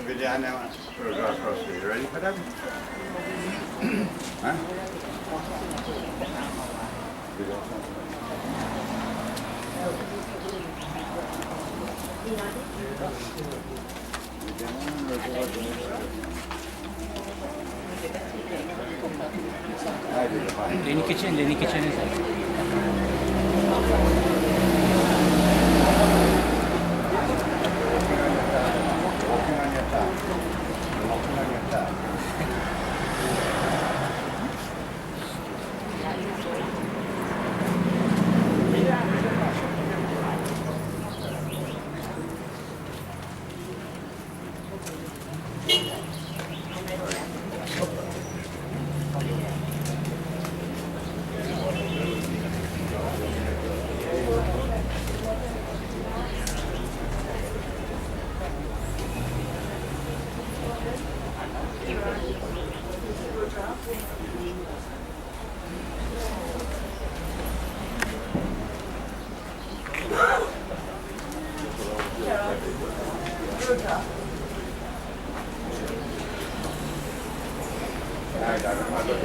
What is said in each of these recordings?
Vidyana Paragraph Crossway. You ready for that? Huh? Lenny Kitchen is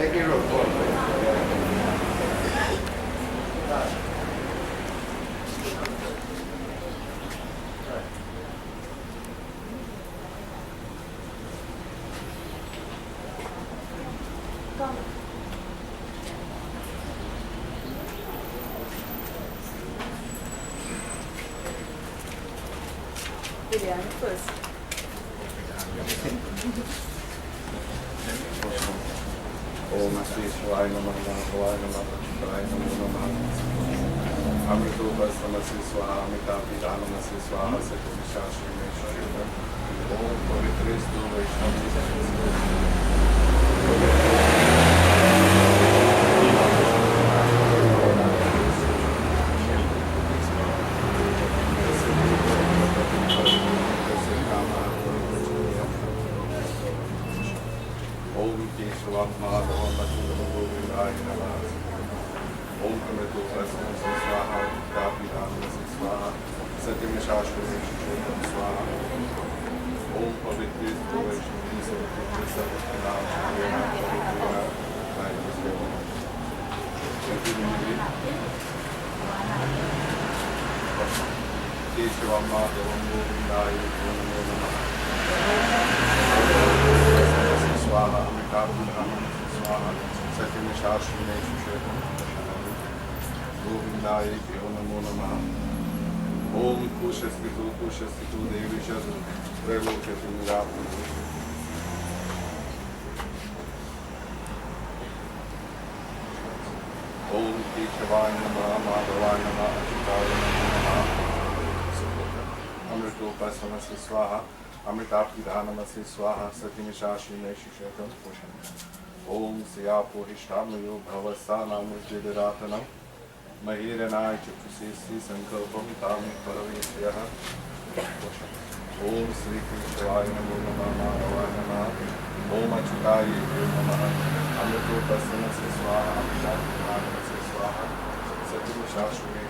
Take your road. First. Om Shri Shivaya Namah Shivaya Namah Shivaya Namah Amritupa Samasi Swaha Amita Namasi Swaha Satyamisha Shrimeshwarita Om Pavitrestu Vaishnavi Om Kushastitu Devi Shadu Prelokatu Nirapu Om Keshavaya Namah Madhavaya Namah Achyutaya Namah Amritopa Samasi Swaha Amritapidhanamasi Swaha Satyamishashi Neshishetam Pusham Om Siyapo Hishtamayo Bhavasanamurjidiratanam Mahiranai Chatusisi Sankalpam Tami Paravishyaha Om Sri Krishavaya Namo Namah Madhavaya अमृताय नमः अमृतोपस्थिन से स्वाहा अमृतात्मनाम से स्वाहा सत्यम शाश्वते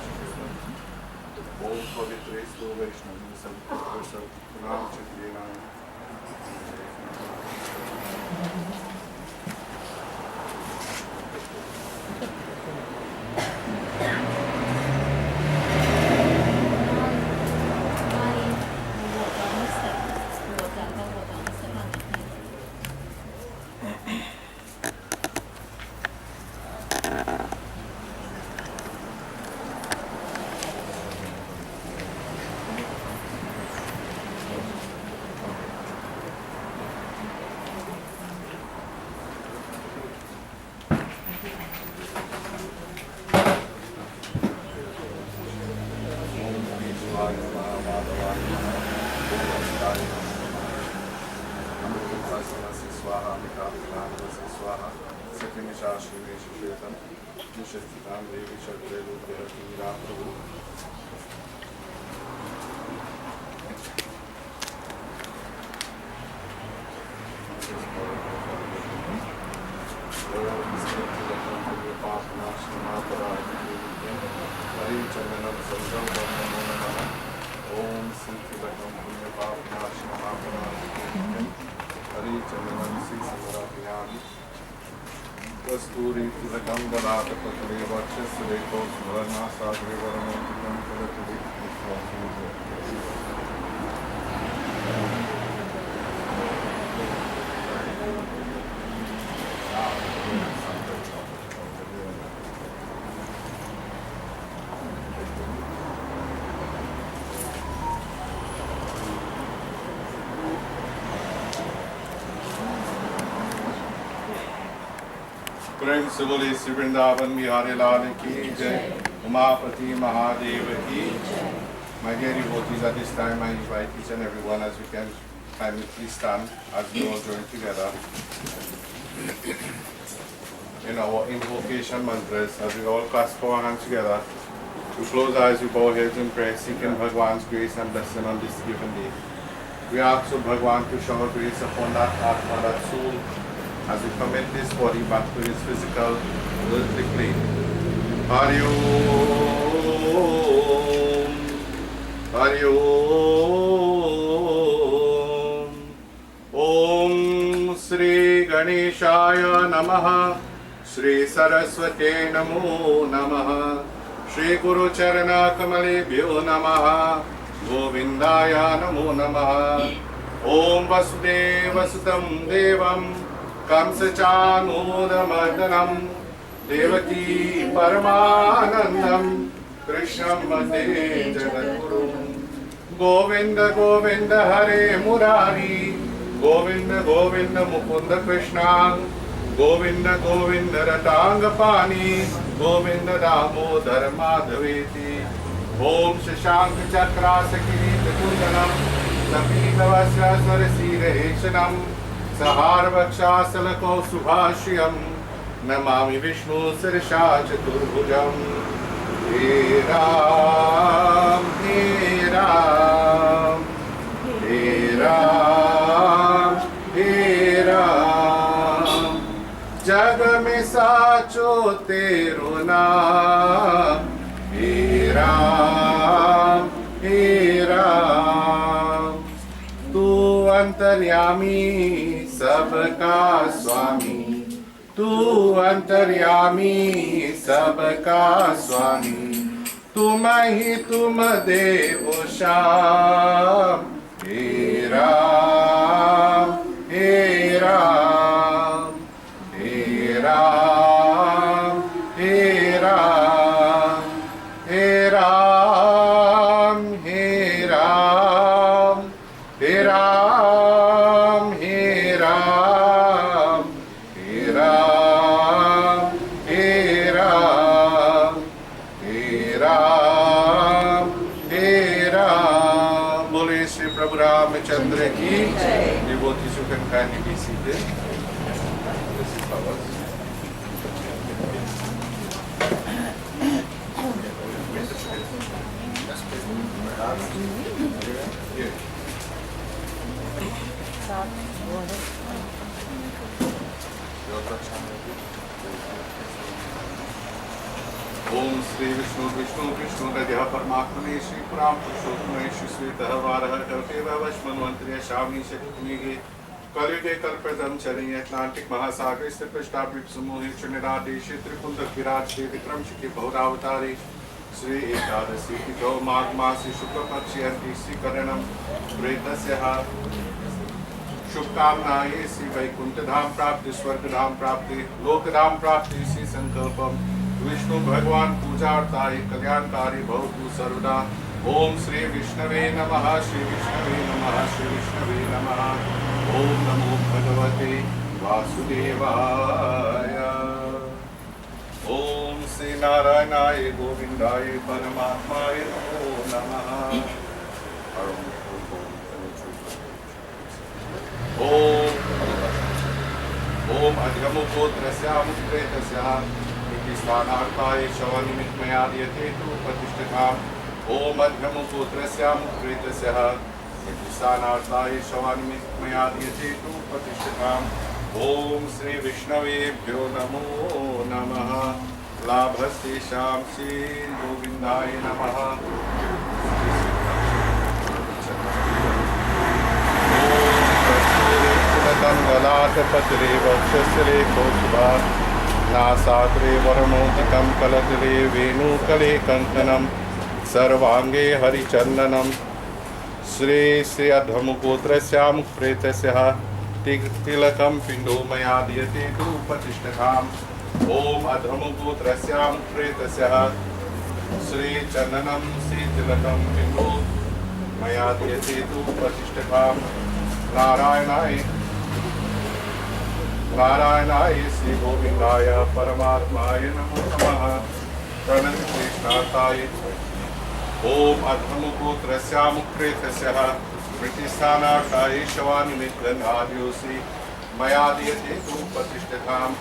ओम पवित्रे स्तो वैष्णवी सत्पुनाम चित्रेणाम कस्तूरी तिलकं ददातपत्रे वक्षस्रेको सुवर्णासाग्रे वरमोतिकं फलतुली प्रेम से बोले श्री वृंदावन बिहारी लाल की जय उमापति महादेव की My dear devotees, at this time I invite each and everyone, as we can kindly please stand as we all join together in our invocation mantras, as we all clasp our hands together. We close our eyes, we bow heads in prayer, seeking Bhagwan's grace and blessing on this given day. We ask of Bhagwan to shower grace upon that Atma, that soul, as we commit this body back to its physical, earthly plane. Hari Om, Hari Om, Om Sri Ganeshaya Namaha, Sri Saraswate Namo Namaha, Sri Guru Charana Kamalebhyo Namaha, Govindaya Namo Namaha, Om Vasudeva Sutam Devam, कंसचानूरमर्दनम् Devaki परमानन्दम् कृष्णं वन्दे जगद्गुरुम् गोविन्द गोविन्द हरे मुरारी गोविन्द गोविन्द मुकुन्द कृष्णा गोविन्द गोविन्द रताङ्गपाणि गोविन्द दामोदर माधवेति ॐ शशाङ्क चक्रासकिरीटकुण्डलम् सपीतवस्य सरसीरहेशनम् सहारवक्षासलको सुभाष्यं नमामि विष्णु शिरसा चतुर्भुजं हे राम हे राम हे राम हे राम जग में साचो तेरो नाम हे राम हे राम तू अंतर्यामी सबका स्वामी तू अंतर्यामी सबका स्वामी तुम ही तुम देव श्याम हे राम हे राम हे राम हे राम हे राम हे राम हे राम हे राम हे राम हे राम हे राम हे राम बोले श्री प्रभु रामचंद्र की devotees you can kindly be seated. This is ours. ओम श्री विष्णु विष्णु विष्णु हृदय परमात्मने श्री पुराण पुरुषोत्तमे श्री श्वेतः वारः कल्पेव वैश्मन्वन्त्र्य शामि शक्तिमेघे कलियुगे कल्पतरुं चरणे अट्लांटिक महासागरे स्थित पृष्ठाभिप समूहे चुनिरादेशे त्रिपुंड विराजते विक्रमशिखे बहुरावतारे श्री एकादशी तिथौ माघ मासे शुक्लपक्षे अंतिश्रीकरणं प्रेतस्यः शुभकामनाये श्री वैकुंठ धाम प्राप्ति स्वर्ग धाम प्राप्ति लोक धाम प्राप्ति श्री संकल्पम विष्णु भगवान पूजार्थाय कल्याणकारी भवतु सर्वदा। ओम श्री विष्णवे नमः श्री विष्णवे नमः श्री विष्णवे नमः। ओम नमो भगवते वासुदेवाय। ओम श्री नारायणाय गोविंदाय परमात्माय नमो नमः। ओम अध्यमुपोत्रस्यामुत्प्रेतस्याः स्थानार्थाय शवनिमित्तमया दीयते तु प्रतिष्ठिताम्। ओम अध्यमुपोत्रस्यामुत्प्रेतस्याः स्थानार्थाय शवनिमित्तमया दीयते तु प्रतिष्ठिताम्। ओम श्री विष्णवेभ्यो नमो नमः। लाभस्तेषां श्री गोविंदाय नमः। ललाटपत्रे वक्षस्थले कौस्तुभात् नासाग्रे वरमौक्तिकं कलतले वेणुकले कङ्कणं सर्वाङ्गे हरिचन्दनं श्री श्री अधमुपुत्रस्यामुत्प्रेतस्याः तिलकं पिण्डो मया दीयते तु प्रतिष्ठताम्। ओम अधमुपुत्रस्यामुत्प्रेतस्याः श्री चन्दनं श्री तिलकं पिण्डो मया दीयते तु प्रतिष्ठताम्। नारायणाय श्री गोविंदाय परमात्माय नमो नमः। प्रणतक्लेशनाथाय। ओम अधमुपुत्रस्यामुत्प्रेतस्याः मृत्युस्थानार्थाय शवानिमित्तनाद्योऽसि मया दीयते तु प्रतिष्ठताम्।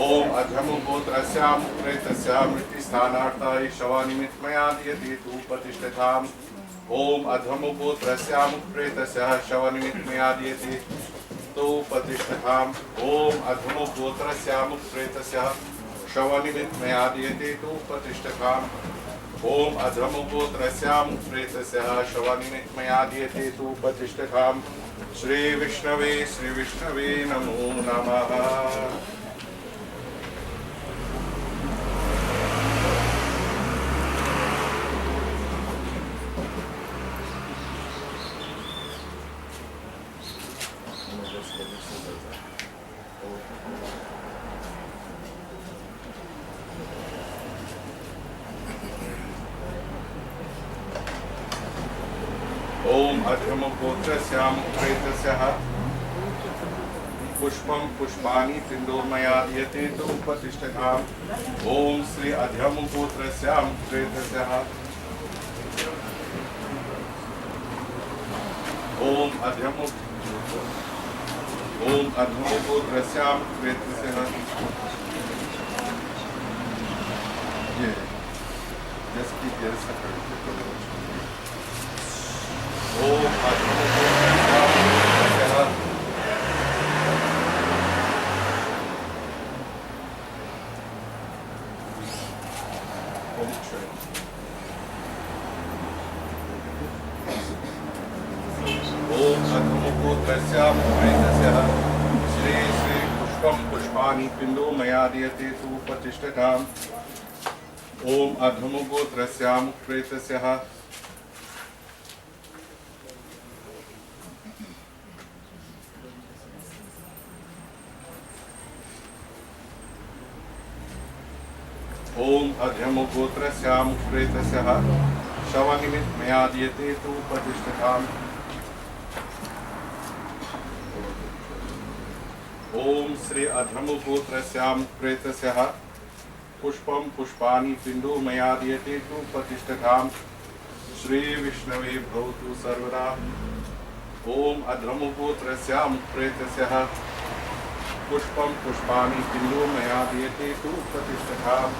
ओम अधमुपुत्रस्यामुत्प्रेतस्याः मृत्युस्थानार्थाय शवानिमित्तमया दीयते तु प्रतिष्ठताम्। ओम अधमुपुत्रस्यामुत्प्रेतस्याः शवनिमित्तमया दीयते तु प्रतिष्ठताम्। ओम अधमुपुत्रस्यामुत्प्रेतस्याः शवनिमित्तमया दीयते तु प्रतिष्ठताम्। ओम अधमुपुत्रस्यामुत्प्रेतस्याः शवनिमित्तमया दीयते तु प्रतिष्ठताम्। श्री विष्णवे नमो नमः। ओम अधमुपुत्रस्यामुत्प्रेतस्याः पुष्पं पुष्पाणि पिण्डो मया दीयते तु प्रतिष्ठताम्। ओम श्री अधमुपुत्रस्यामुत्प्रेतस्याः ओम अधमुपुत्रस्यामुत्प्रेतस्याः just keep your separate. ओम अधमुपुत्रस्याः श्री श्री पुष्पं पुष्पाणि पिण्डो मया दीयते तु प्रतिष्ठताम्। ओम अधमुपुत्रस्यामुत्प्रेतस्याः ओम अधमुपुत्रस्यामुत्प्रेतस्याः शवनिमित्तमया दीयते तु प्रतिष्ठताम्। ओम श्री अधमुपुत्रस्यामुत्प्रेतस्याः पुष्पं पुष्पाणि पिण्डो मया दीयते तु प्रतिष्ठताम्। श्री विष्णवे भवतु सर्वदा। ओम अधमुपुत्रस्यामुत्प्रेतस्याः पुष्पं पुष्पाणि पिण्डो मया दीयते तु प्रतिष्ठताम्।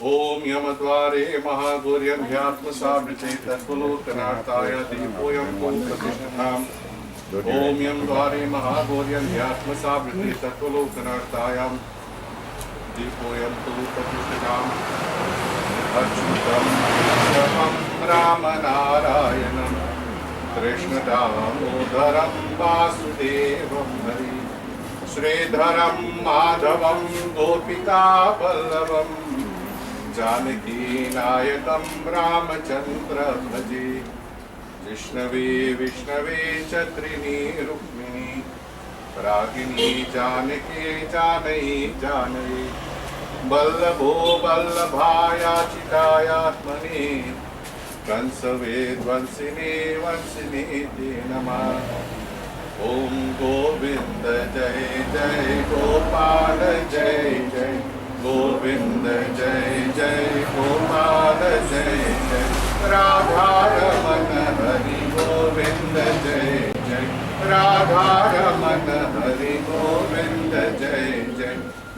ओम यमद्वारे महागौर्यध्यात्मसावृते तत्त्वलोकनार्थाय दीपोऽयं प्रतिष्ठताम् ओम यमद्वारे महागौर्यध्यात्मसावृते तत्त्वलोकनार्थाय दीपोऽयं प्रतिष्ठताम् अच्युतं केशवं रामनारायणं कृष्णदामोदरं वासुदेवं हरि श्रीधरं माधवं गोपिकावल्लभं जानकीनायकं रामचन्द्र भजे विष्णवे विष्णवे चक्रिणी रुक्मिणी रागिणी जानकी जानकी जानकी वल्लभो वल्लभायाचितायात्मने कंसवेद्वंसिने वंसिने ते नमः ओम गोविंद जय जय गोपाल जय जय गोविंद जय जय गोपाल जय जय राधारमण हरि गोविंद जय जय राधारमण हरि गोविंद जय जय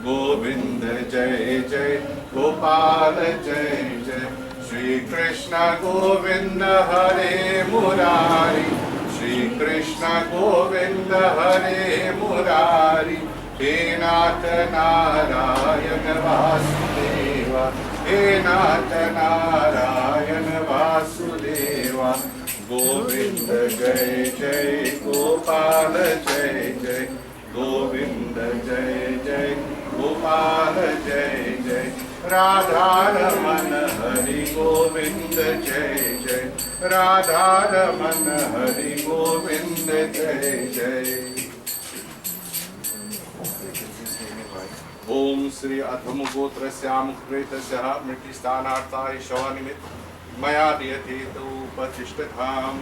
गोविंद जय जय गोपाल जय जय श्री कृष्ण गोविंद हरे मुरारी श्री कृष्ण गोविंद हरे मुरारी हे नाथ नारायण वासुदेवा हे नाथ नारायण वासुदेवा गोविंद जय जय गोपाल जय जय गोविंद जय जय गोपाल जय जय राधारमण हरि गोविंद जय जय राधारमण हरि गोविंद जय जय ओम श्री अधम गोत्रस्याम प्रेतस्य मृत्युस्थानार्थाय शवनिमित्त मया दीयते तो उपतिष्ठताम्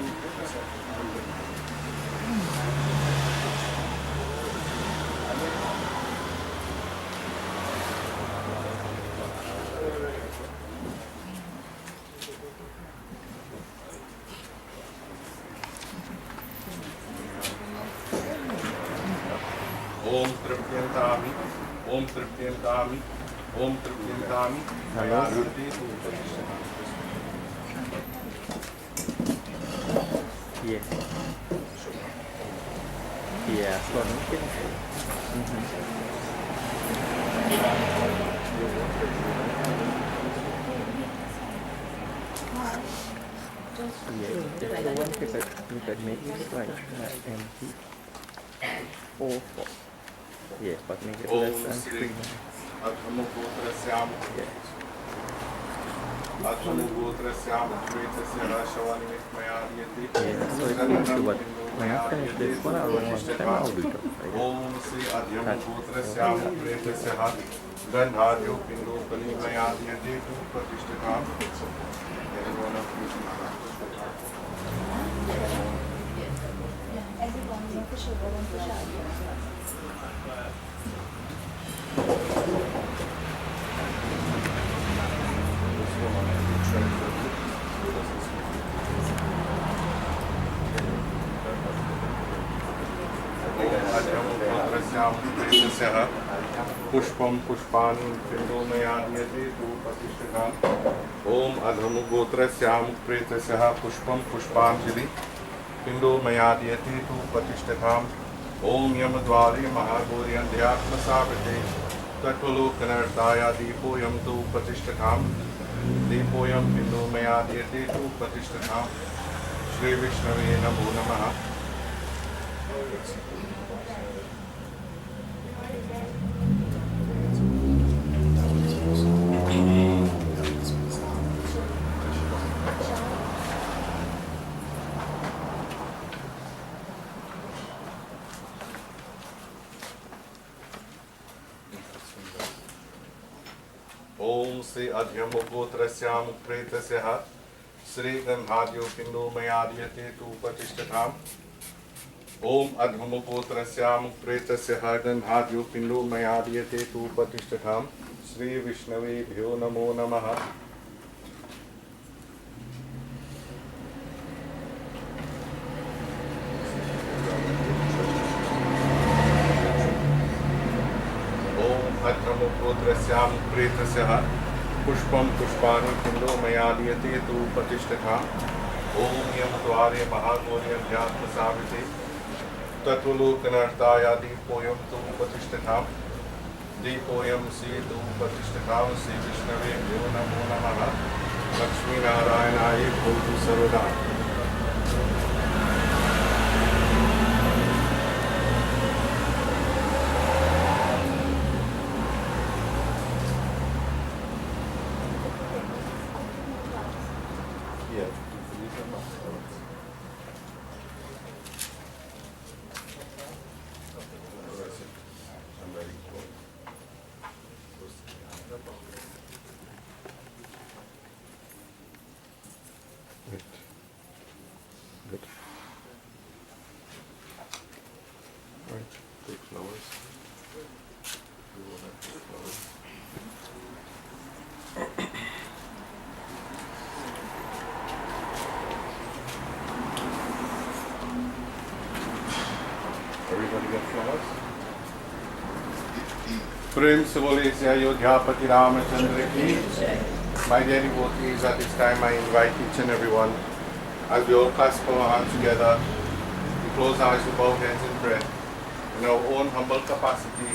ओम तृप्यन्तामि ओम तृप्यन्तामि ओम तृप्यन्तामि मया दीयते तो उपतिष्ठताम् Yes. Yeah, so mungkin. Yeah, if you want you can make it like empty. Or four. Yeah, but make it less than 3 minutes. अधमगोत्रस्याम अधमगोत्रस्याम प्रेतस्य शवनिमित्त मया दीयते Yeah, so if you want to what I have finished this one, I will want to I'll do it. ओम श्री अधमगोत्रस्याम प्रेतस्य गन्धाद्यो पिण्डोपली मया दीयते तु प्रतिष्ठताम् पुष्पं पुष्पाणि पिण्डो मया दीयते तु प्रतिष्ठताम् ओम अधम गोत्रस्याम प्रेतस्य पुष्पं पुष्पाञ्जलि पिण्डो मया दीयते तु प्रतिष्ठताम् ओम यमद्वारे महागौर्यध्यात्मसावृते तत्त्वलोकनार्थाय दीपोऽयं तु प्रतिष्ठताम् दीपोऽयं पिण्डो मया दीयते तु प्रतिष्ठताम् श्री विष्णवे नमो नमः ओम श्री अध्यम गोत्रस्याम प्रेतस्य श्री गंधाद्यो पिण्डो मया दीयते तु प्रतिष्ठताम् ओम अधम गोत्रस्याम प्रेतस्य गंधाद्यो पिण्डो मया दीयते तु प्रतिष्ठताम् श्री विष्णवेभ्यो नमो नमः अत्र मुक्रोत्रस्यां प्रेतस्यः पुष्पं पुष्पाणि किन्दो मया दीयते तु प्रतिष्ठताम् ॐ यं द्वारे महागौर्यध्यात्मसाविते तत्त्वलोकनर्ताय दीपोऽयं तु प्रतिष्ठताम् दीपोऽयं श्री तु प्रतिष्ठतां श्री विष्णवे नमो नमः लक्ष्मीनारायणाय भवतु सर्वदा Everybody get flowers? प्रेम से बोले से अयोध्यापति रामचंद्र की. My dear devotees, at this time I invite each and everyone, as we all clasp our hands together, we close our eyes, we bow heads in prayer. In our own humble capacity,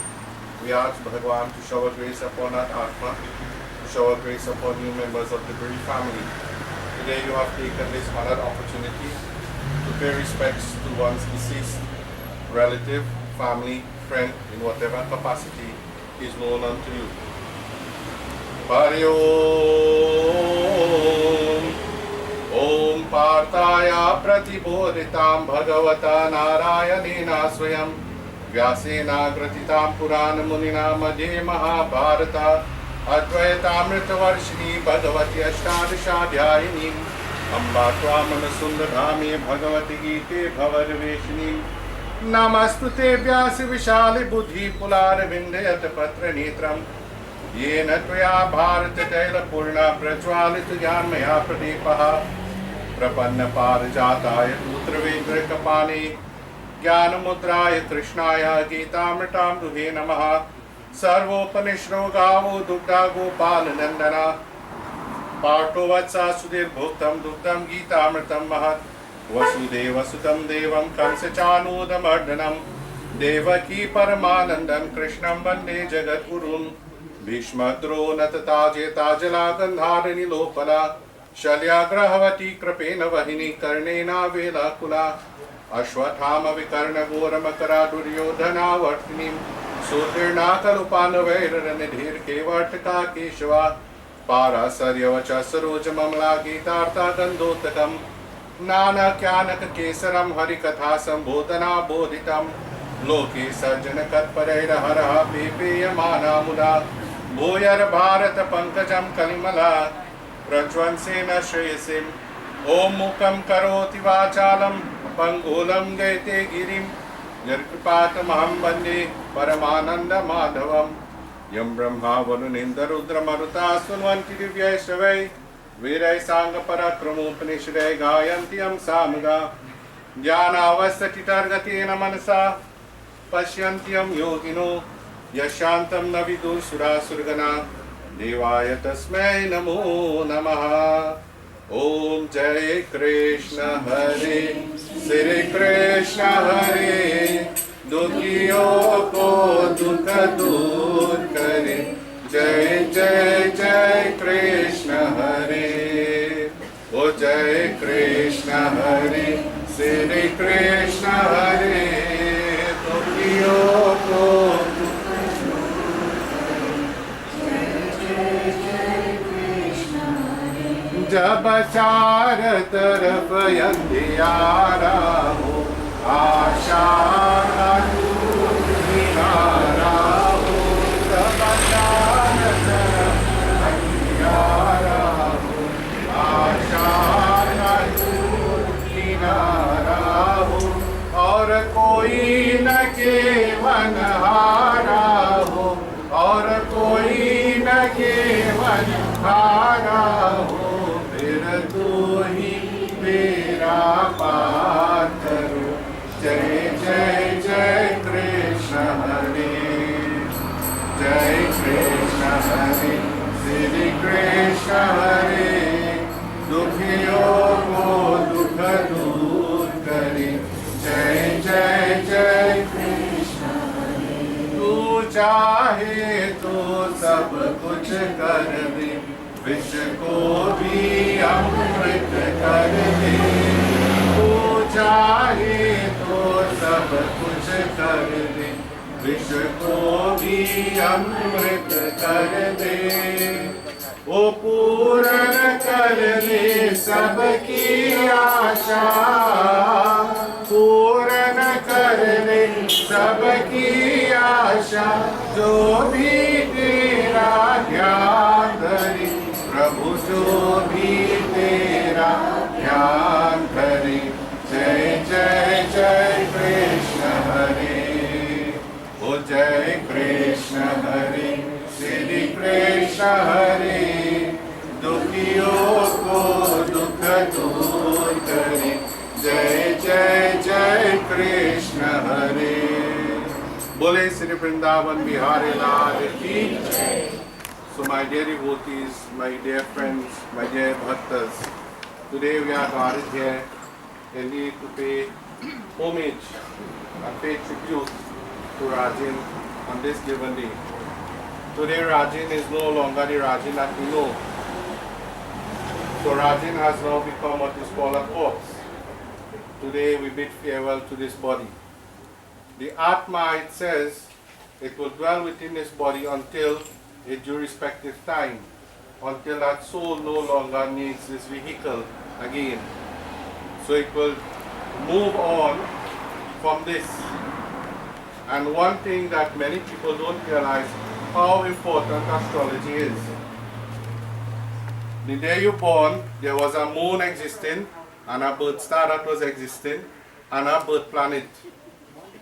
we ask Bhagavan to shower grace upon our Atma, to shower grace upon new members of the bereaved family. Today you have taken this honored opportunity to pay respects to one's deceased relative, family, friend, in whatever capacity is known unto you. Hari Om. Om Partaya Pratibodhitam Bhagavata Narayanena Swayam Vyasena Gratitam Purana Munina Madhe Mahabharata Advaitamrita Varshini Bhagavati Ashtadishadhyayini Amba Twamana Sundadhami Bhagavati Gite Bhavarveshini Namastute Vyasi Vishali Buddhi Pulare Vindayat Patra Netram Yena Tvaya Bharata Taila Purna Prajwalit Jnanmaya Pradepaha Prapanna Parijataya Putra Vedra Kapani Jnanamudraya Krishnaya Gitamritam Duhe Namaha Sarvopanishno Gavo Dugda Gopal Nandana Parto Vatsa Sudhir Bhuktam Dugdam Gitamritam Mahat Vasudeva Sutam Devam Kamsachanudam Ardanam Devaki Paramanandam Krishnam Vande Jagat Gurun Bhishmadro Natataje Tajala Gandharini Lopala Shalyagrahavati Krapena Vahini Karnena Vela Kula Ashwathama Vikarna Goramakara Duryodhana Vartinim Sudirnakalupana Vairanidhir Kevartaka Keshava Parasaryavacha Sarojamamla Gitartha Gandotakam Nana Kyanaka Kesaram Harikatha Sambodhana Bodhitam Loki Sajjana Katpareira Haraha Pepeyamana Muda Bhoyar Bharata Pankajam Kalimala Prajvansena Shreyasim Om Mukam Karoti Vachalam Pangulam Gaite Girim Nirkripatamaham Bande Paramananda Madhavam Yam Brahma Varunindra Rudra Maruta Sunvanti Divyaishavai Virai Sangha Parakramopanishadai Gayantiyam Samuga Jnanavasatitargatena Manasa Pashyantiyam Yogino Yashantam Navidur Sura Surgana Devaya Tasmai Namo Namaha Om Jai Krishna Hare Sri Krishna Hare Dukhiyo ko dukha dur kare Jai Jai Jai Krishna Hare O Jai Krishna Hare Sri Krishna Hare Dukhiyo ko जब चार तरफ अंधियारा हो आशा का किनारा हो जब चार तरफ अंधियारा हो आशा का किनारा हो और कोई न केवन हारा हो और कोई न केवन हारा हो तू ही मेरा पात्र जय जय जय कृष्ण हरे जय Krishna Hare, Shri Krishna Hare, दुखियों को दुख दूर करे, जय जय जय कृष्ण हरे। तू चाहे तो सब कुछ कर दे, विष को भी अमृत कर दे। तू चाहे तो सब कुछ कर दे, विष को भी अमृत कर दे। वो पूर्ण कर ले सबकी आशा, पूर्ण कर ले सबकी आशा। जो भी तेरा ध्यान धरे, प्रभु जो भी तेरा ध्यान करे, जय जय जय कृष्ण हरे। ओ जय कृष्ण हरे, श्री कृष्ण हरे, दुखियों को दुख दूर करे, जय जय जय कृष्ण हरे। बोले श्री वृंदावन बिहारी लाल की। So my dear devotees, my dear friends, my dear bhaktas, today we are gathered here indeed to pay homage and pay tribute to Rajin on this given day. Today Rajin is no longer the Rajin that we know. So Rajin has now become what is called a corpse. Today we bid farewell to this body. The Atma, it says, it will dwell within this body until a due respective time, until that soul no longer needs this vehicle again. So it will move on from this. And one thing that many people don't realize, how important astrology is. The day you're born, there was a moon existing, and a birth star that was existing, and a birth planet.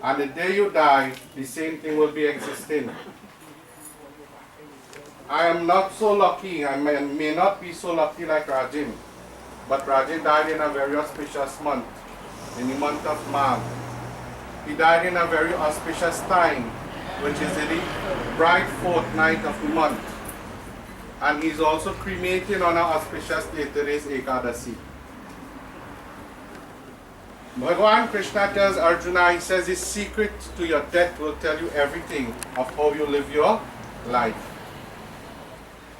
And the day you die, the same thing will be existing. I am not so lucky, I may not be so lucky like Rajin, but Rajin died in a very auspicious month, in the month of March. He died in a very auspicious time, which is the bright fourth night of the month. And he's also cremated on an auspicious day, today's Ekadasi. Bhagavan Krishna tells Arjuna, he says his secret to your death will tell you everything of how you live your life.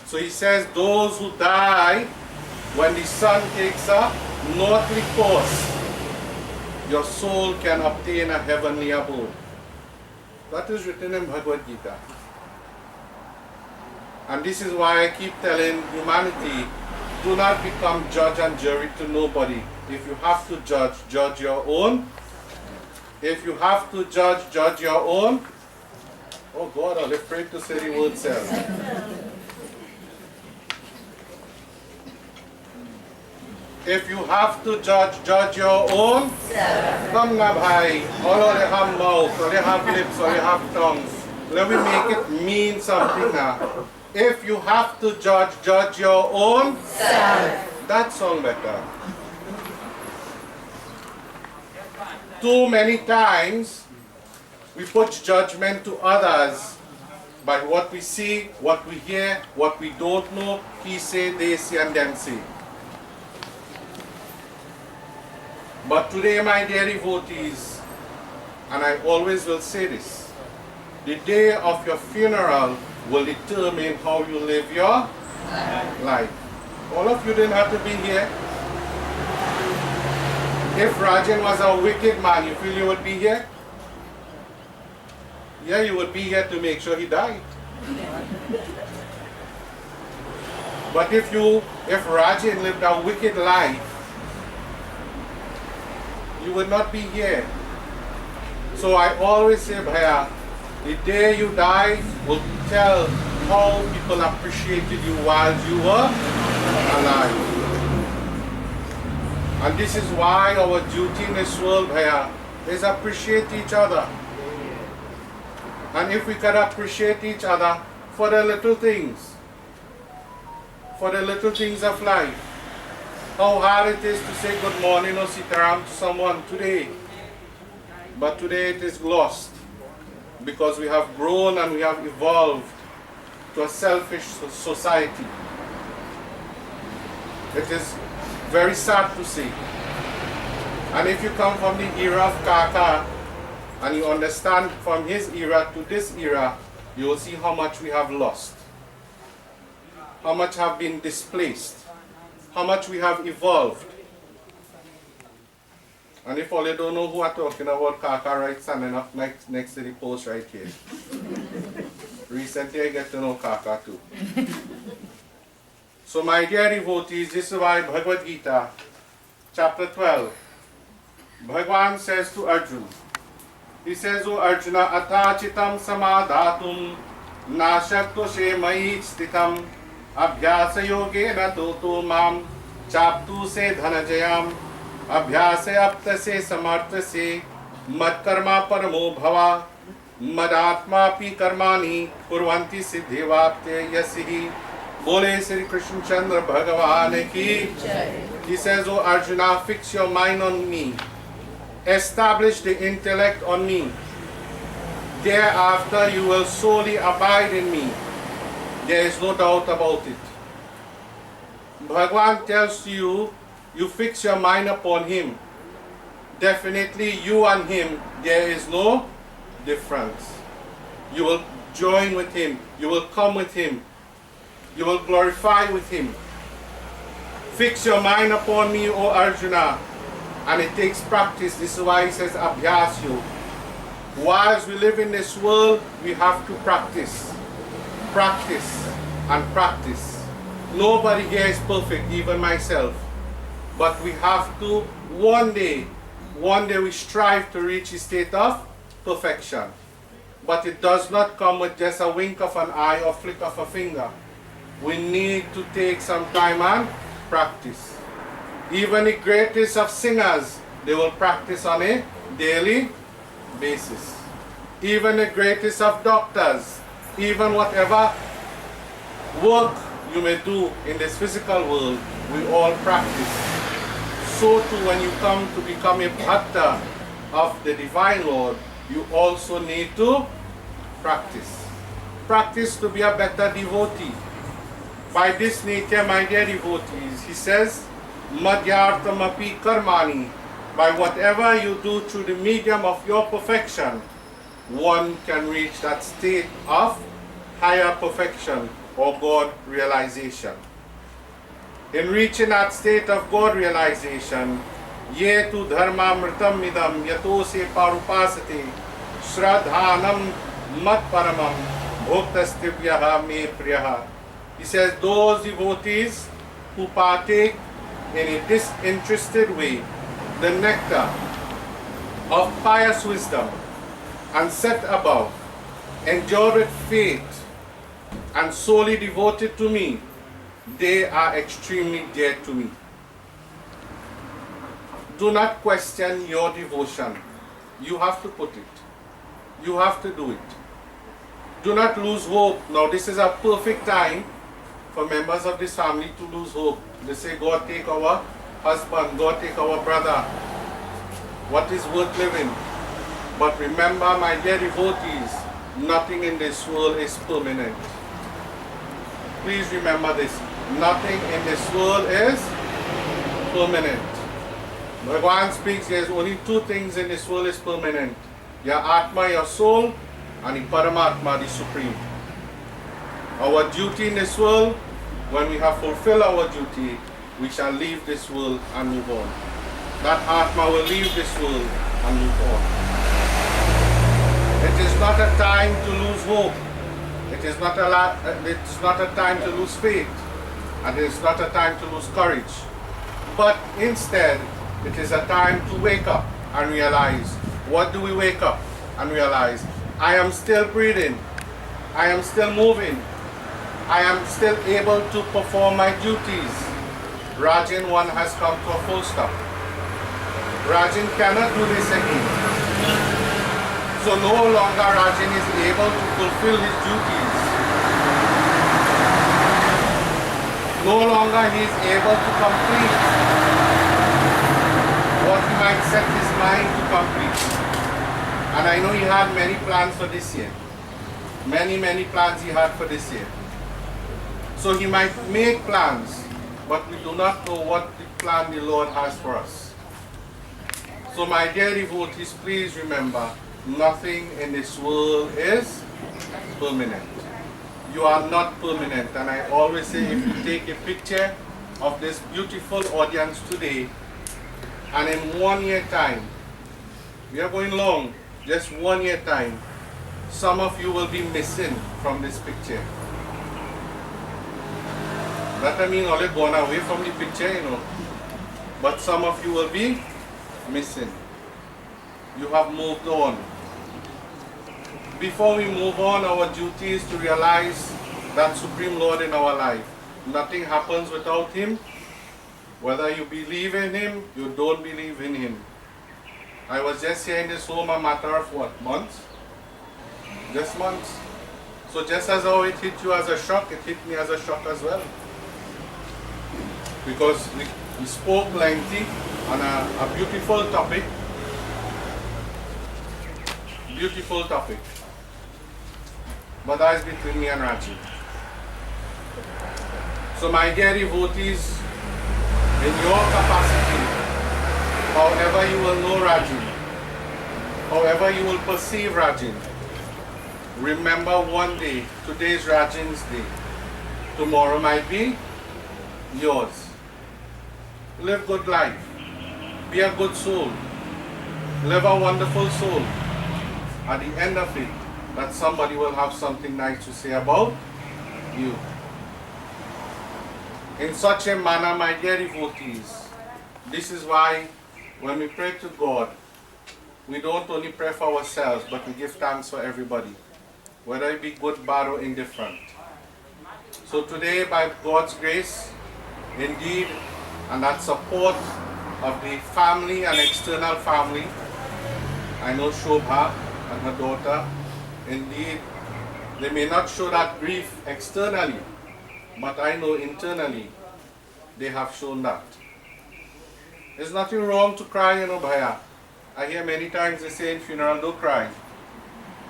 So he says those who die when the sun takes a northly course, your soul can obtain a heavenly abode. That is written in Bhagavad Gita. And this is why I keep telling humanity, do not become judge and jury to nobody. If you have to judge, judge your own. If you have to judge, judge your own. Oh God, I'm afraid to say the word self. If you have to judge, judge your own. Come now, bhai. All they have mouth, or they have lips, or they have tongues. Let me make it mean something now. If you have to judge, judge your own. That sounds better. Too many times we put judgment to others by what we see, what we hear, what we don't know. He say, they say, and them say. But today, my dear devotees, and I always will say this, the day of your funeral will determine how you live your life. All of you didn't have to be here. If Rajan was a wicked man, you feel you would be here? Yeah, you would be here to make sure he died. But if Rajan lived a wicked life, you would not be here. So I always say, Bhaiya, the day you die will tell how people appreciated you while you were alive. And this is why our duty in this world, Bhaiya, is appreciate each other. And if we can appreciate each other for the little things of life, how hard it is to say good morning or sitaram to someone today. But today it is lost because we have grown and we have evolved to a selfish society. It is very sad to see. And if you come from the era of Kaka and you understand from his era to this era, you will see how much we have lost, how much have been displaced, how much we have evolved. And if all you don't know who I'm talking about, Kaka right standing up next to the post right here. Recently I get to know Kaka too. So my dear devotees, this is why Bhagavad Gita, chapter 12, Bhagavan says to Arjuna, he says, O Arjuna, atachitam samadhatum nashaktoshe mai sthitam abhyasa yogena toto mam chaptu se dhanajayam abhyase apta se samartha se mad karma paramo bhava madatma pi karmani kurvanti siddhivapte yasihi. Bole Sri Krishna Chandra Bhagavan ki. He says, O Arjuna, fix your mind on me. Establish the intellect on me. Thereafter you will solely abide in me. There is no doubt about it. Bhagavan tells you, you fix your mind upon him. Definitely you and him, there is no difference. You will join with him. You will come with him. You will glorify with him. Fix your mind upon me, O Arjuna. And it takes practice. This is why he says abhyasyo. Whilst we live in this world, we have to practice. Practice and practice. Nobody here is perfect, even myself. But we have to, one day we strive to reach a state of perfection. But it does not come with just a wink of an eye or flick of a finger. We need to take some time and practice. Even the greatest of singers, they will practice on a daily basis. Even the greatest of doctors, even whatever work you may do in this physical world, we all practice. So too, when you come to become a bhakta of the Divine Lord, you also need to practice. Practice to be a better devotee. By this nature, my dear devotees, he says, Madhyartamapi karmani. By whatever you do through the medium of your perfection, one can reach that state of higher perfection or God realization. In reaching that state of God realization, ye tu dharma mritam midam yato se parupasate shraddhanam mat paramam bhoktastivyaha me priyaha. He says, those devotees who partake in a disinterested way the nectar of pious wisdom and set above, endure with faith and solely devoted to me, they are extremely dear to me. Do not question your devotion. You have to put it. You have to do it. Do not lose hope. Now this is a perfect time for members of this family to lose hope. They say, God take our husband, God take our brother. What is worth living? But remember, my dear devotees, nothing in this world is permanent. Please remember this. Nothing in this world is permanent. Bhagavan speaks, there's only two things in this world is permanent. Your Atma, your soul, and the Paramatma, the Supreme. Our duty in this world, when we have fulfilled our duty, we shall leave this world and move on. That Atma will leave this world and move on. It is not a time to lose hope. It is not a time to lose faith. And it is not a time to lose courage. But instead, it is a time to wake up and realize. What do we wake up and realize? I am still breathing. I am still moving. I am still able to perform my duties. Rajin 1 has come to a full stop. Rajin cannot do this again. So no longer Rajin is able to fulfill his duties. No longer he is able to complete what he might set his mind to complete. And I know he had many plans for this year. Many plans he had for this year. So he might make plans, but we do not know what the plan the Lord has for us. So my dear devotees, please remember, nothing in this world is permanent. You are not permanent. And I always say, if you take a picture of this beautiful audience today, and in 1 year time, we are going long, just 1 year time, some of you will be missing from this picture. That I mean only gone away from the picture, you know. But some of you will be missing. You have moved on. Before we move on, our duty is to realize that Supreme Lord in our life. Nothing happens without Him. Whether you believe in Him, you don't believe in Him. I was just here in this home a matter of what, months? Just months. So just as how it hit you as a shock, it hit me as a shock as well. Because we spoke lengthy on a beautiful topic. Beautiful topic. But that is between me and Raji. So my dear devotees, in your capacity, however you will know Rajin, however you will perceive Rajin, remember one day, today is Rajin's day. Tomorrow might be yours. Live good life. Be a good soul. Live a wonderful soul. At the end of it, that somebody will have something nice to say about you. In such a manner, my dear devotees, this is why when we pray to God, we don't only pray for ourselves, but we give thanks for everybody, whether it be good, bad, or indifferent. So today, by God's grace, indeed, and that support of the family and external family, I know Shobha and her daughter, indeed, they may not show that grief externally, but I know internally they have shown that. There's nothing wrong to cry, you know, Bhaya. I hear many times they say in funeral, don't cry.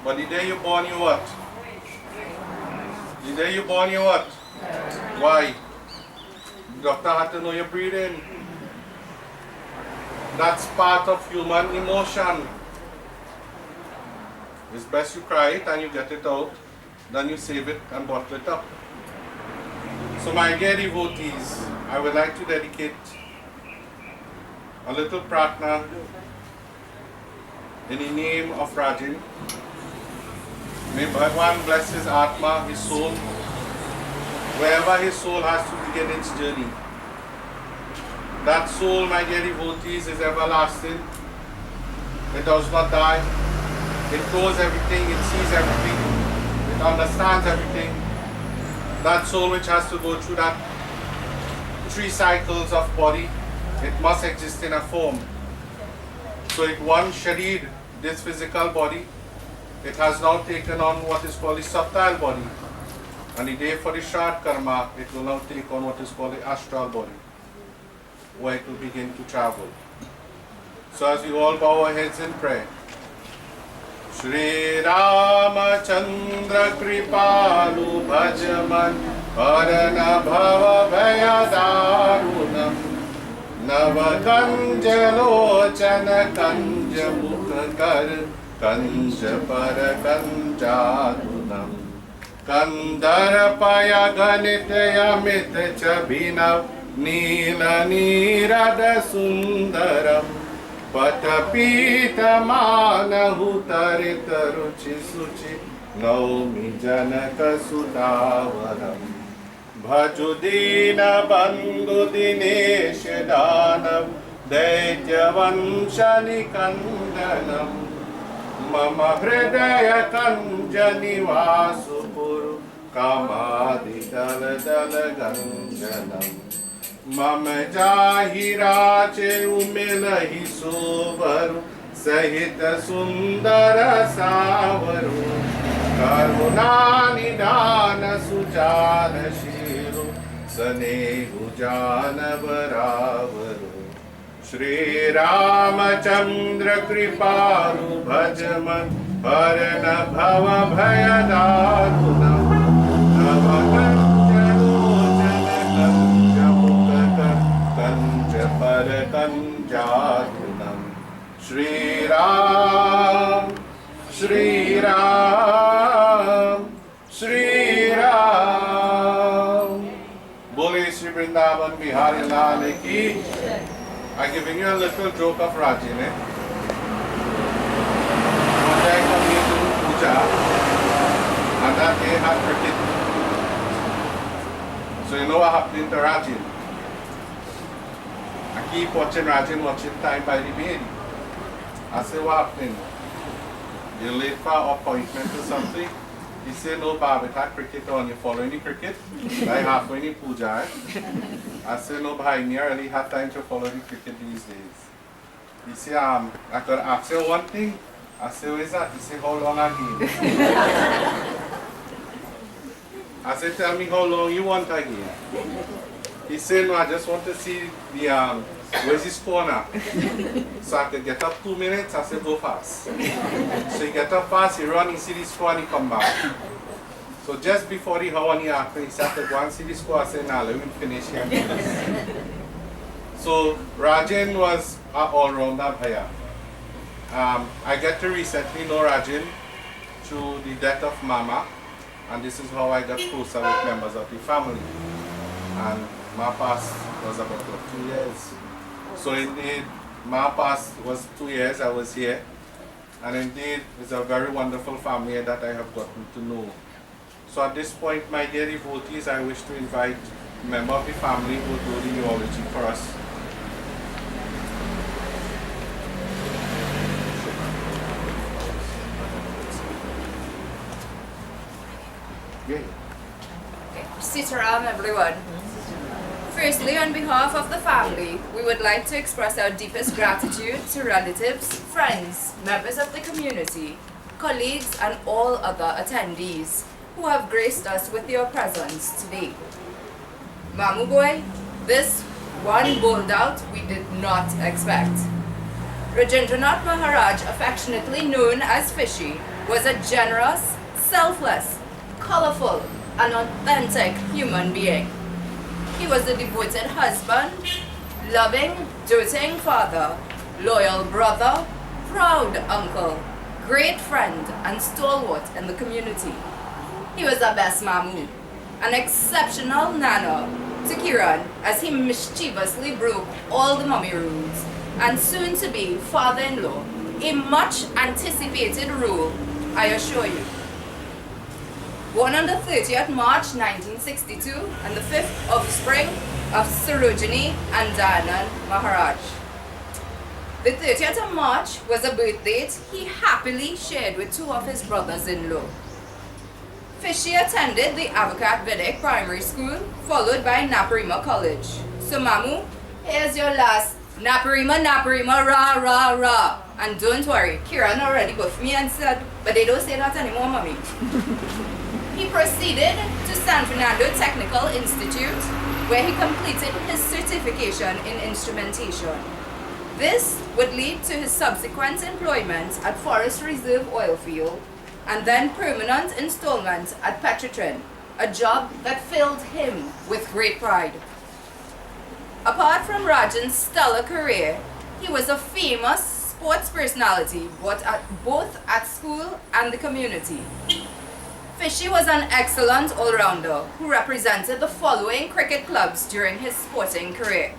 But the day you born, you what? The day you born, you what? Why? The doctor had to know you're breathing. That's part of human emotion. It's best you cry it and you get it out, then you save it and bottle it up. So my dear devotees, I would like to dedicate a little pratna in the name of Rajin. May Bhagwan bless his Atma, his soul, wherever his soul has to begin its journey. That soul, my dear devotees, is everlasting. It does not die. It knows everything, it sees everything, it understands everything. That soul which has to go through that 3 cycles of body, it must exist in a form. So it once shared this physical body, it has now taken on what is called the subtle body. And the day for the short karma, it will now take on what is called the astral body, where it will begin to travel. So as we all bow our heads in prayer, Shri Ramachandra Kripalu Bhajaman Parana Bhava Bhayadarunam Nava Kanjalochana Kanja Mukhakar Kanja Parakanjadunam Kandarapaya Ganitaya Mita Chabhinav Nila Nirada Sundaram Patapita Manahu Tarita Ruchi Suchi Naumi Janaka Sudavaram Bhajudina Bandhu Dinesh Danam Daityavanshani Kandanam Mama Hridaya Kanjani Vasupuru Kamadi Dala Dala Ganjanam Mama Jahira che umelahi sovaru Sahita Sundara Savaru Karuna Nidana Sujana Shiru Sanehu Jana Varavaru Shri Ramachandra Kripalu Bhajaman Parana Bhava Bhayadarunam Navakanjalu Shri Ram. Bole Shri Vrindavan Bihari Lal Ki. I'm giving you a little joke of Rajin. One day I come here to puja, and that day had cricket. So you know what happened to Rajin? I keep watching Rajin watching Time by the Maid. I say, what happened? You're late for an appointment or something? He said, no, Bob, it had cricket on. You following the cricket? I halfway in the puja. I said, no, behind me, I really have time to follow the cricket these days. He said, I could ask you one thing. I said, what is that? He said, how long again? I said, tell me how long you want again. He said, no, I just want to see the, where's his corner? So I could get up 2 minutes. I said, go fast. So he get up fast, he run, he see the score and he come back. So just before the hour and he asked me, he said, I could go and see the score. I said, nah, let me finish here. So Rajin was an all-rounder player. I get to recently know Rajin through the death of Mama, and this is how I got closer with members of the family. And my past was about 2 years. So indeed, my past was 2 years I was here, and indeed it's a very wonderful family that I have gotten to know. So at this point, my dear devotees, I wish to invite a member of the family who will do the eulogy for us. Yeah. Sitaram, everyone. Firstly, on behalf of the family, we would like to express our deepest gratitude to relatives, friends, members of the community, colleagues, and all other attendees who have graced us with your presence today. Mamu boy, this one bowled out we did not expect. Rajindranath Maharaj, affectionately known as Fishy, was a generous, selfless, colorful, and authentic human being. He was a devoted husband, loving, doting father, loyal brother, proud uncle, great friend, and stalwart in the community. He was our best mamu, an exceptional nana to Kiran as he mischievously broke all the mummy rules, and soon to be father-in-law, a much anticipated role, I assure you. Born on the 30th March 1962 and the 5th offspring of Sarojini and Dayanand Maharaj. The 30th of March was a birth date he happily shared with 2 of his brothers-in-law. Fishy attended the Avocat Vedic Primary School, followed by Naparima College. So Mamu, here's your last Naparima, Naparima, rah, rah, rah. And don't worry, Kiran already buffed me and said, but they don't say that anymore, mommy. He proceeded to San Fernando Technical Institute, where he completed his certification in instrumentation. This would lead to his subsequent employment at Forest Reserve Oil Field, and then permanent installment at Petrotrin, a job that filled him with great pride. Apart from Rajan's stellar career, he was a famous sports personality both at school and the community. Fishy was an excellent all-rounder who represented the following cricket clubs during his sporting career: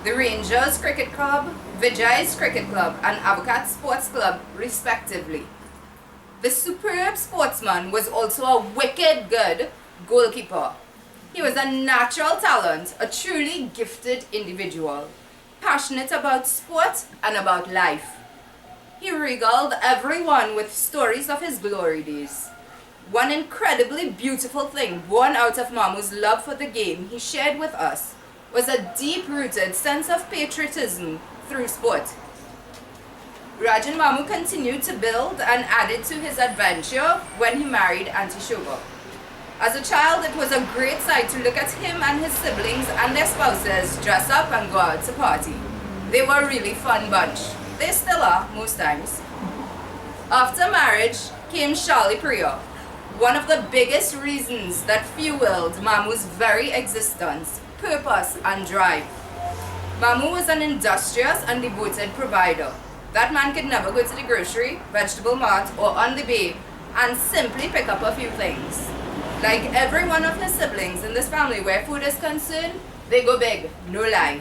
the Rangers Cricket Club, Vijay's Cricket Club, and Avocat Sports Club, respectively. The superb sportsman was also a wicked good goalkeeper. He was a natural talent, a truly gifted individual, passionate about sport and about life. He regaled everyone with stories of his glory days. One incredibly beautiful thing born out of Mamu's love for the game he shared with us was a deep-rooted sense of patriotism through sport. Rajan Mamu continued to build and added to his adventure when he married Auntie Shobha. As a child, it was a great sight to look at him and his siblings and their spouses dress up and go out to party. They were a really fun bunch. They still are, most times. After marriage came Shali Priya, one of the biggest reasons that fueled Mamu's very existence, purpose, and drive. Mamu was an industrious and devoted provider. That man could never go to the grocery, vegetable mart, or on the bay and simply pick up a few things. Like every one of his siblings in this family where food is concerned, they go big, no lie.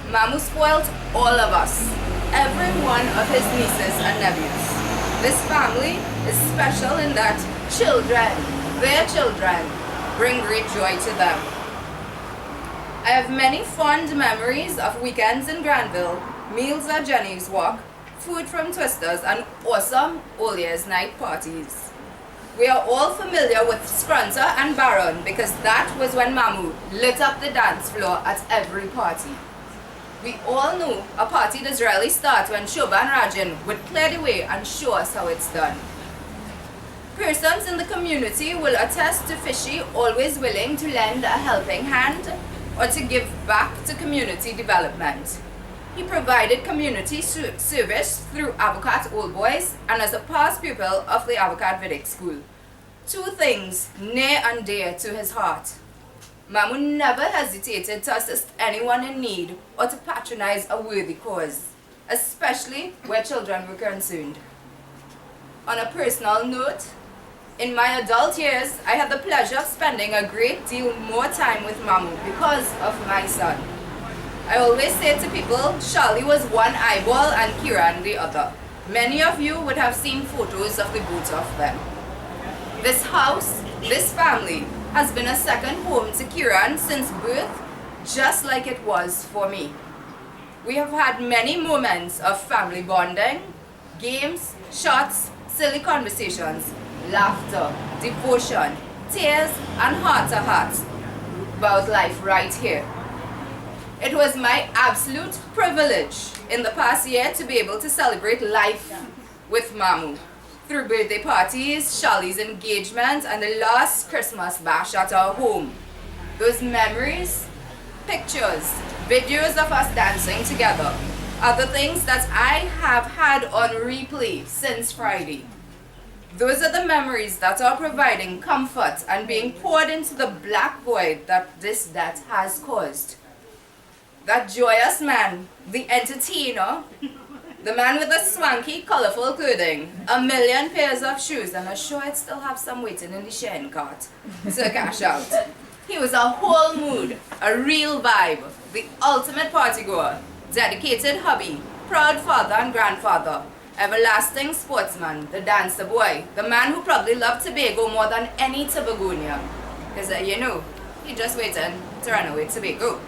Mamu spoiled all of us, every one of his nieces and nephews. This family is special in that children, their children, bring great joy to them. I have many fond memories of weekends in Granville, meals at Jenny's Walk, food from Twisters, and awesome All Year's Night parties. We are all familiar with Scrunter and Baron because that was when Mamu lit up the dance floor at every party. We all knew a party does rarely start when Shobha and Rajan would clear the way and show us how it's done. Persons in the community will attest to Fishy always willing to lend a helping hand or to give back to community development. He provided community service through Avocat Old Boys and as a past pupil of the Avocat Vedic School. Two things near and dear to his heart. Mamu never hesitated to assist anyone in need or to patronize a worthy cause, especially where children were concerned. On a personal note, in my adult years, I had the pleasure of spending a great deal more time with Mamu because of my son. I always say to people, Charlie was one eyeball and Kiran the other. Many of you would have seen photos of the both of them. This house, this family, has been a second home to Kiran since birth, just like it was for me. We have had many moments of family bonding, games, shots, silly conversations, laughter, devotion, tears, and heart-to-heart about life right here. It was my absolute privilege in the past year to be able to celebrate life with Mamu through birthday parties, Charlie's engagement, and the last Christmas bash at our home. Those memories, pictures, videos of us dancing together are the things that I have had on replay since Friday. Those are the memories that are providing comfort and being poured into the black void that this death has caused. That joyous man, the entertainer, the man with the swanky, colorful clothing, a million pairs of shoes, and I'm sure I'd still have some waiting in the sharing cart to cash out. He was a whole mood, a real vibe, the ultimate party goer, dedicated hubby, proud father and grandfather, everlasting sportsman, the dancer boy, the man who probably loved Tobago more than any Tobagonian. Because, you know, he just waiting to run away to Tobago.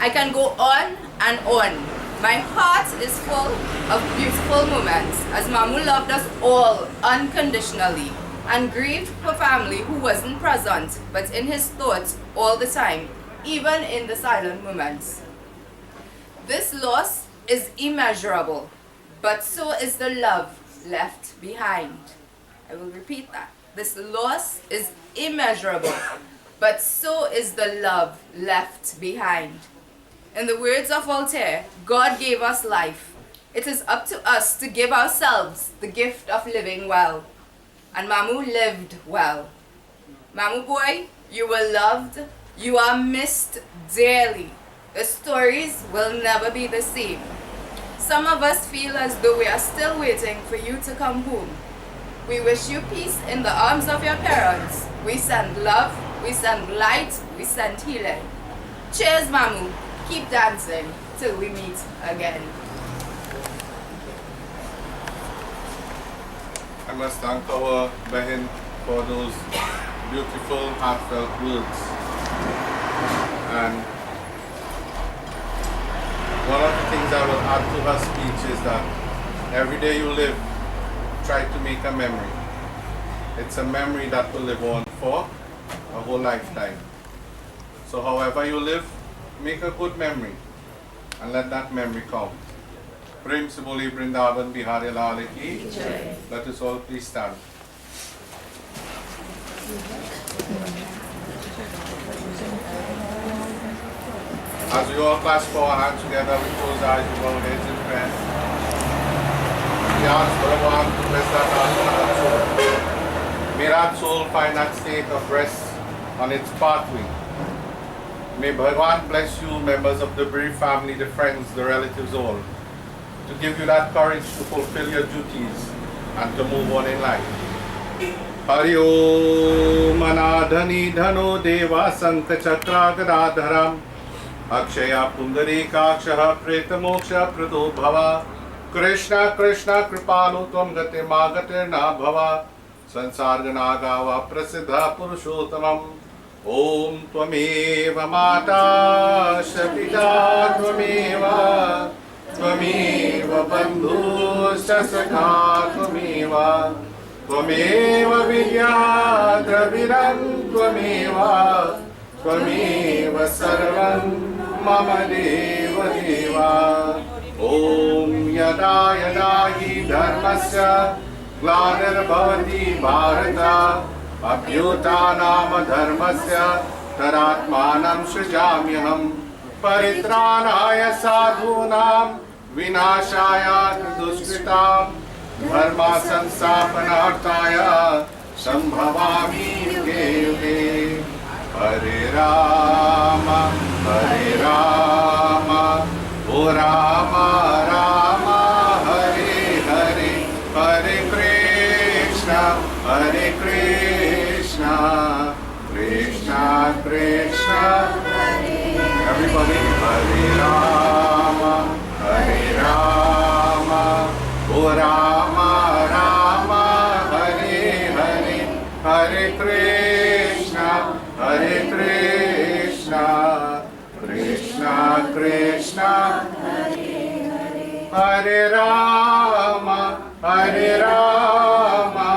I can go on and on. My heart is full of beautiful moments as Mamu loved us all unconditionally and grieved for family who wasn't present but in his thoughts all the time, even in the silent moments. This loss is immeasurable, but so is the love left behind. I will repeat that. This loss is immeasurable, but so is the love left behind. In the words of Voltaire, God gave us life. It is up to us to give ourselves the gift of living well. And Mamu lived well. Mamu boy, you were loved. You are missed dearly. The stories will never be the same. Some of us feel as though we are still waiting for you to come home. We wish you peace in the arms of your parents. We send love, we send light, we send healing. Cheers, Mamu. Keep dancing till we meet again. I must thank our Behin for those beautiful, heartfelt words. And one of the things I will add to her speech is that every day you live, try to make a memory. It's a memory that will live on for a whole lifetime. So however you live, make a good memory and let that memory count. Prem se bole Vrindavan Bihari Lal ki. Let us all please stand. As we all clasp our hands together with closed eyes with our heads in prayer, we ask Bhagavan to bless that heart and that soul. May that soul find that state of rest on its pathway. May Bhagavan bless you, members of the bereaved family, the friends, the relatives all, to give you that courage to fulfill your duties and to move on in life. Hari Om Anadhani Dhano Deva Sankha Chakra Gadadharam Akshaya Pundarikakshaha Preta Moksha Prado Bhava Krishna Krishna Kripalu Tvam Gate Magatir Na Bhava Sansargana Gava Prasiddha Purushottamam Om Tvameva Mata Shapita Tvameva Tvameva Bandhu Sakha Tvameva Tvameva Vidya Dravidam Tvameva Tvameva Sarvam Mama Deva Deva Om Yada Yada Hi Dharmasya Glanirvavati Bharata Abhyutanam Dharmasya Taratmanam Srijamyaham Paritranaya Sadhunam Vinashaya Duskritam Dharma Sansthapanarthaya Sambhavami Yuge Yuge Hare Rama Hare Rama O Rama Rama Hare Hare Hare Krishna Hare Krishna Krishna Krishna Everybody Hare Rama Hare Rama O Rama Rama Hare Hare Hare Krishna Hare Krishna Krishna Krishna Hare Rama Hare Rama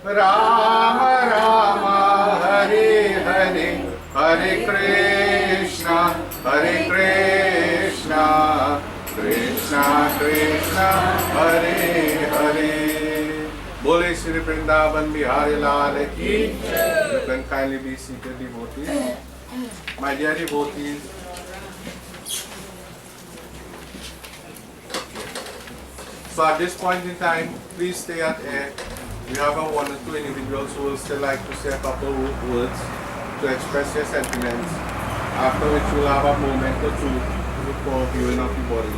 Rama Rama Hare Hare Hare Krishna Hare Krishna Krishna Krishna Hare Hare Bole Shri Vrindavan Bihari Lal Ki You can kindly be seated, devotees. My dear devotees, so at this point in time, please stay at air. We have one or two individuals who will still like to say a couple of words to express their sentiments, after which we'll have a moment or two before viewing of the body.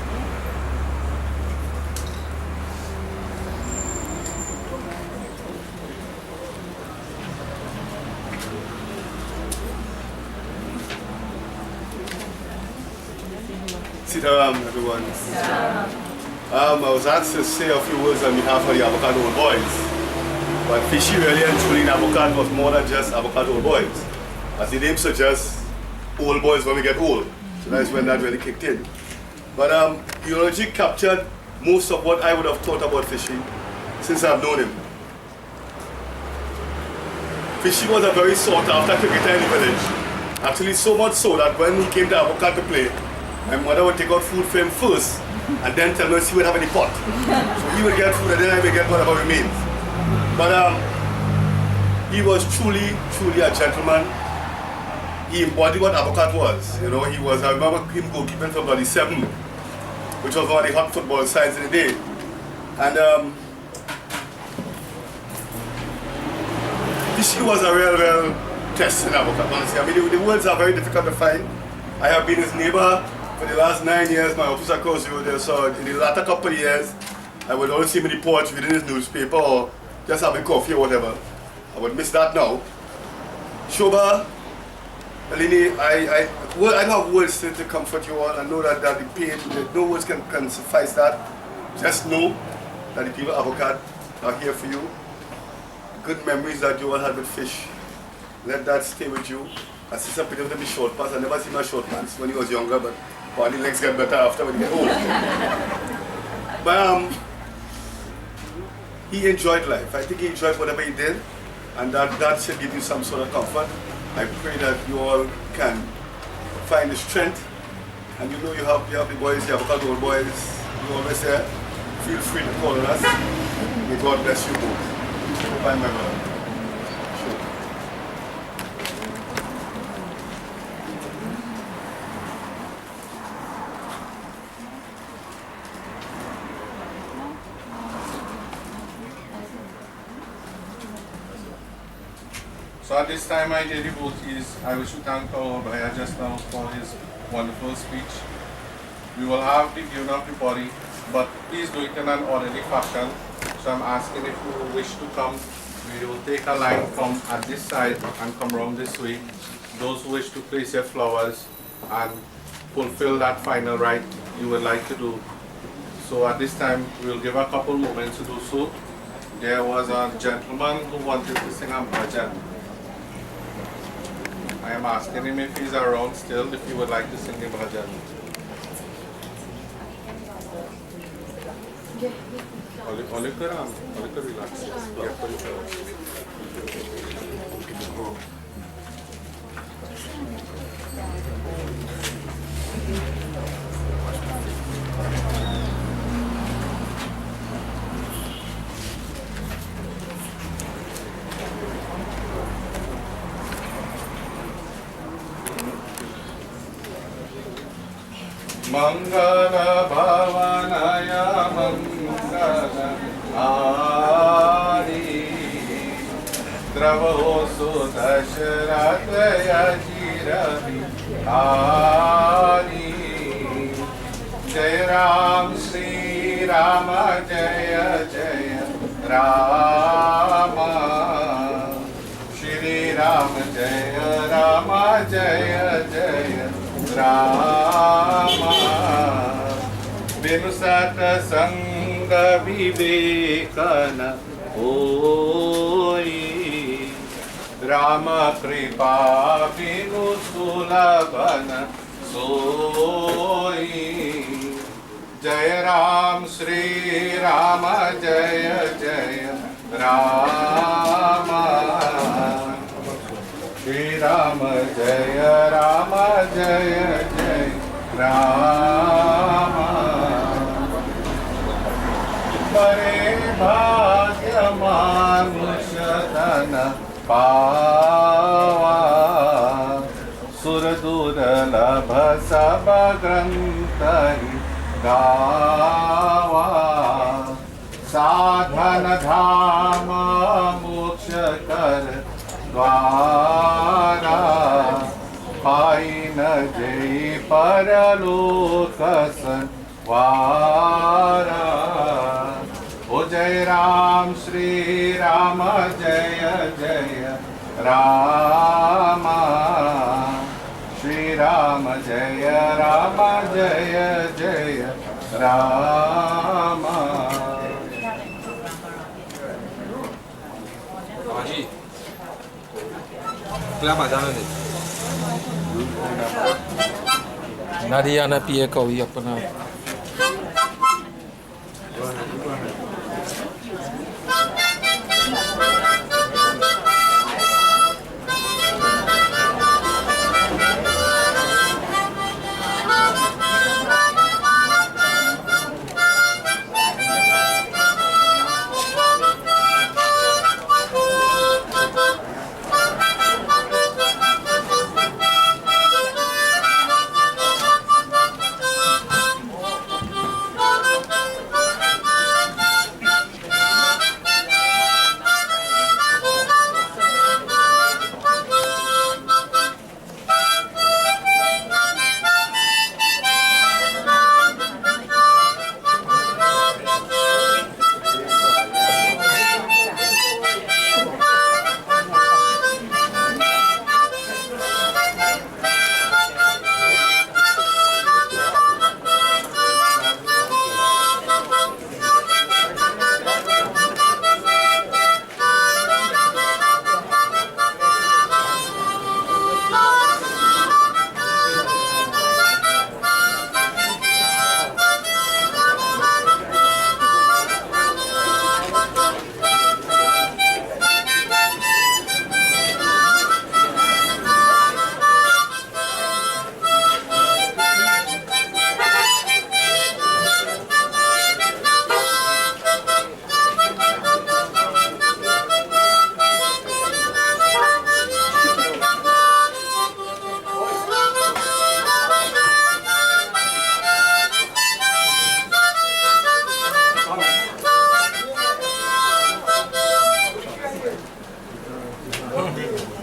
Sitaram, everyone. I was asked to say a few words on behalf of the Avocado Old Boys. But Fishy really and truly in Avocado was more than just Avocado Old Boys. As the name suggests, old boys when we get old. So that's when that really kicked in. But he already captured most of what I would have thought about Fishy since I've known him. Fishy was a very sought after cricketer in the village. Actually so much so that when he came to Avocado to play, my mother would take out food for him first and then tell me she would have any pot. So he would get food and then I would get whatever remains. But he was truly a gentleman. He embodied what Avocado was. You know, he was, I remember him goalkeeping for Bloody 7, which was one of the hot football sides in the day. And Fishy was a real test in Avocado, honestly. I mean, the words are very difficult to find. I have been his neighbor for the last 9 years. My office across the road there, so in the latter couple of years, I would always see him in the porch reading his newspaper or just having coffee or whatever. I would miss that now. Shoba, Alini, I don't have words to comfort you all. I know that the pain, no words can suffice that. Just know that the people of Avocado are here for you. Good memories that you all had with Fish. Let that stay with you. I see some people with me short pants. I never seen my short pants when he was younger, but the legs get better after when he get old. But he enjoyed life. I think he enjoyed whatever he did, and that should give you some sort of comfort. I pray that you all can find the strength, and you know you have the boys, the Avocado Old Boys. You always say, feel free to call on us. May God bless you both. Bye, my brother. So at this time, my dear devotees, I wish to thank our Bhaiya just now for his wonderful speech. We will have the viewing of the body, but please do it in an orderly fashion So I'm asking if you wish to come, we will take a line from at this side and come round this way. Those who wish to place your flowers and fulfill that final rite you would like to do. So at this time, we will give a couple moments to do so. There was a gentleman who wanted to sing a bhajan. I am asking him if he's around still, if he would like to sing a bhajan. Only relax. Mangala Bhavanaya Mangala Hari Dravo Sudasharataya Jiravi Hari Jai Ram Shri Rama Jaya Jaya Rama Shri Rama Jaya Rama Jaya Jaya Rama Binu Sata Sangha Vivekana Hoi Rama Kripa Binu Sulabhana Soi Jaya Ram Shri Rama Jaya Jaya Rama Shri Rama Jaya Rama Jaya Jaya Rama Pare Bhagya Manushatana Pava Suraduralabha Sabagrantahi Gava Sadhana Dhamma Mokshakar Dwara Paina Jai Paralokasan Vara O Jai Ram Shri Rama Jaya Jaya Rama Shri Rama Jaya Rama Jaya Jaya Rama Haji, kelapa jalan ni? Nadia na piye kau iya pernah.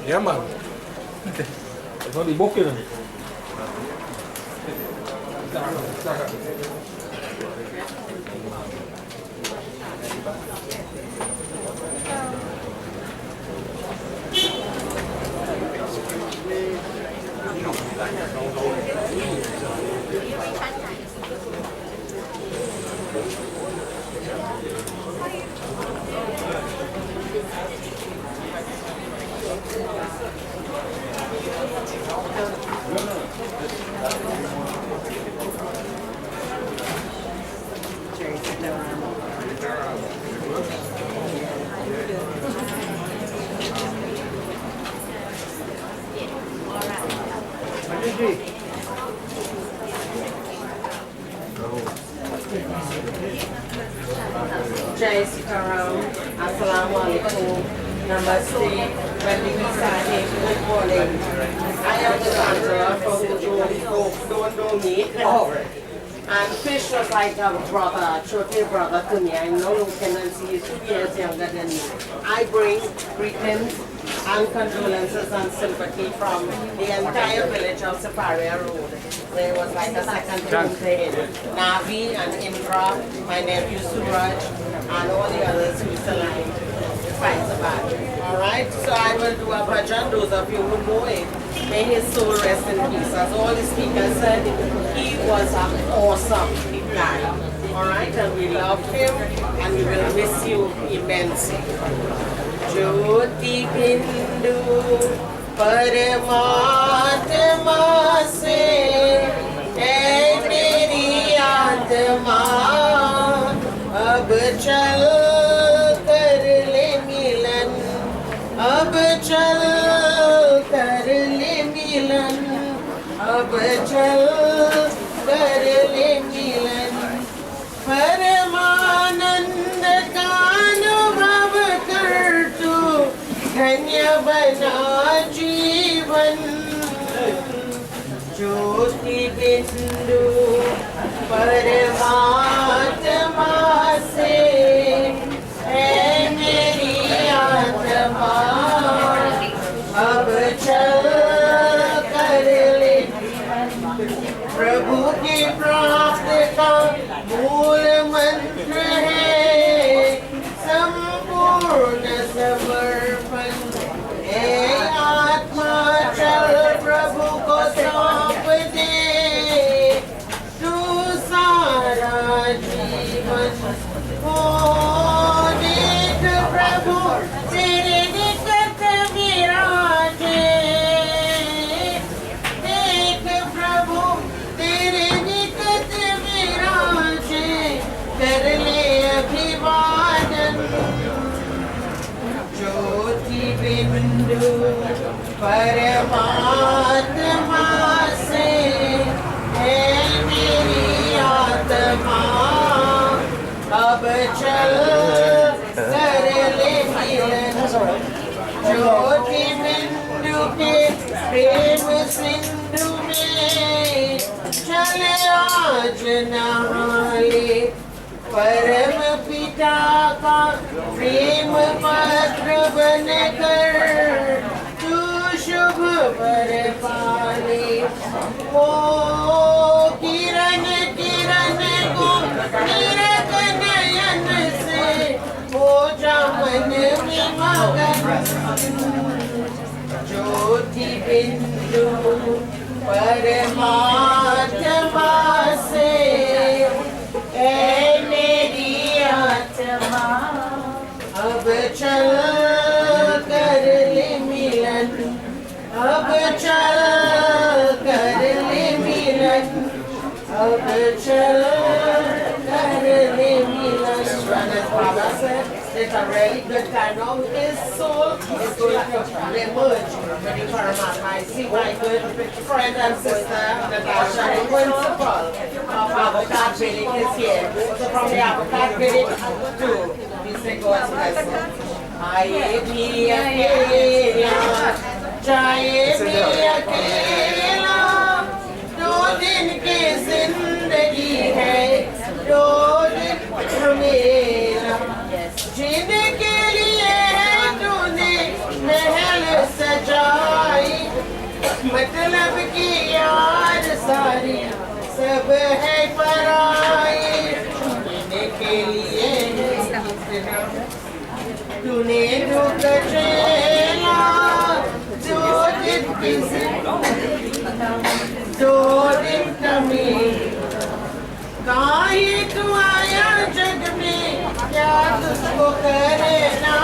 Ya man. Itu dibokir. Jai Sitaram, Assalamu alaikum, Namaste, Wendy Sahib, good morning. I am the Sandra from the Jodi folks, don't know me. And Fish was like a brother, true brother to me. I know Lieutenant, he is 2 years younger than me. I bring greetings and condolences and sympathy from the entire village of Safaria Road. There was like a second home to him. Navi and Indra, my nephew Suraj, and all the others who still alive to fight the battle. Alright, so I will do a bhajan, those of you who know it. May his soul rest in peace. As all the speakers said, he was an awesome guy. Alright, and we love him and we will miss you immensely. Jyoti Bindu Paramatma se hai meri aatma ab chal kar le milan ab chal kar le milan ab chal kar le milan परमानंद का अनुभव कर तू धन्य बना जीवन ज्योति बिंदु परमात्मा से है मेरी आत्मा अब चल कर ले प्रभु की प्राप्त का मूल मंत्र है संपूर्ण समर्पण हे आत्मा चल प्रभु को सौंप दे तू सारा जीवन हो देख प्रभु तेरे निकट विराजे देख प्रभु तेरे निकट विराजे कर ले अभिवादन ज्योति बिंदु परमात्मा से है मेरी आत्मा अब चल कर ले मिलन ज्योति बिंदु के प्रेम सिंधु में चल आज नहाले परम पिता का प्रेम पात्र बन कर तू शुभ वर पाले ओ किरण किरण को निरख नयन से हो जा मन में मगन ज्योति बिंदु परमात्मा से ऐ मेरी आत्मा अब चल कर ले मिलन अब चल कर ले मिलन अब चल कर ले मिलन Rajindranath Maharaj said it's a really good time now. His soul is going to emerge when he Paramatma. I see my good friend and sister Natasha, the principal of Avocat Village is here. So from the Avocat Village too, we say God's blessing. Aye bhi akela, jaye bhi akela, do din ki zindagi hai, do din मेरा जिनके लिए तूने महल सजाई मतलब की यार सारी सब है पराई जिनके लिए किसी दो दिन कमी काहे तू आया जग में क्या तुझको करे ना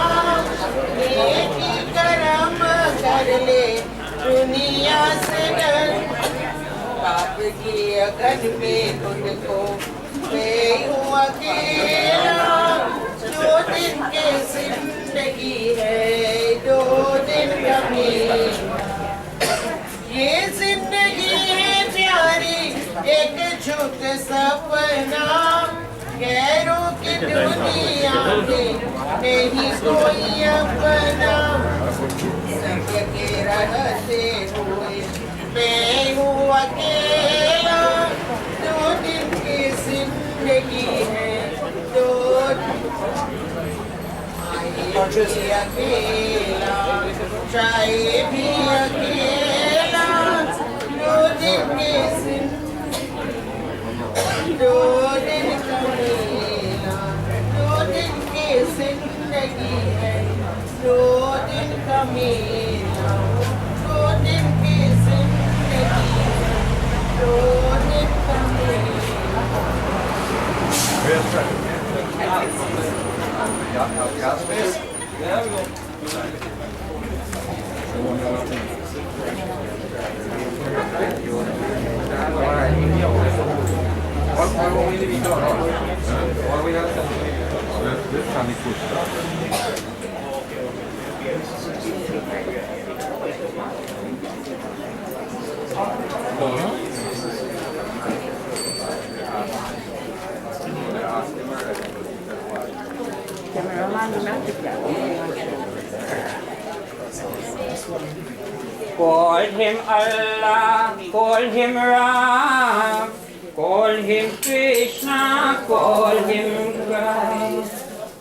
नेकी करम कर ले दुनिया से डर पाप की अगन में खुद को मैं हूँ अकेला दो दिन के जिंदगी है दो दिन कमी ये जिंदगी है प्यारी एक झूठ सपना गैरों की दुनिया में नहीं कोई अपना सब के रहते हुए मैं हूँ अकेला दो दिन की जिंदगी है दो आए भी अकेला चाहे भी अकेला दो दिन की दो दिन का मेला दो दिन की जिंदगी है दो दिन का मेला दो दिन की जिंदगी है दो दिन का Call him Allah, call him Ram, call him Krishna, call him Christ.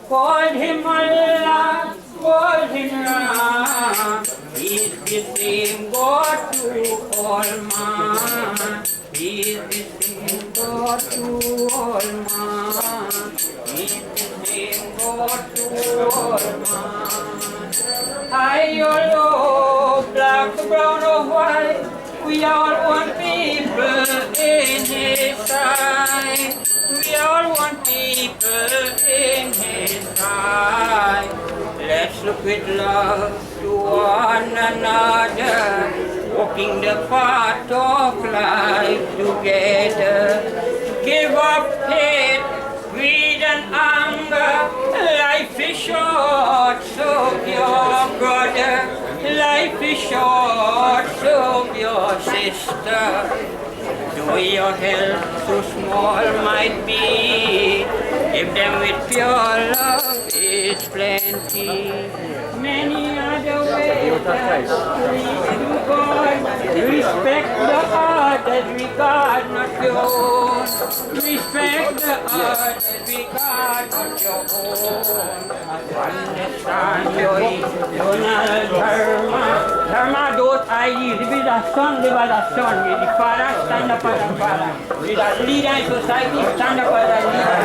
Call him Allah, call him Ram. He's the same God to all man. He's the same God to all man. He's the same God to all man. High or low, black, brown or white, we all want people in His sight. We all want people in His sight. Let's look with love to one another, walking the path of life together. Give up hate, greed and anger. Life is short, so your brother. Life is short, so your sister. Though your help so small might be, give them with pure love is plenty. Many other ways that lead to God. Respect the others, regard not your own. Respect the others, regard not your own. Understand your eternal dharma. Dharma don't I live with the son, live as a son. With the father, stand up as a father. With a leader in society, stand up as a leader.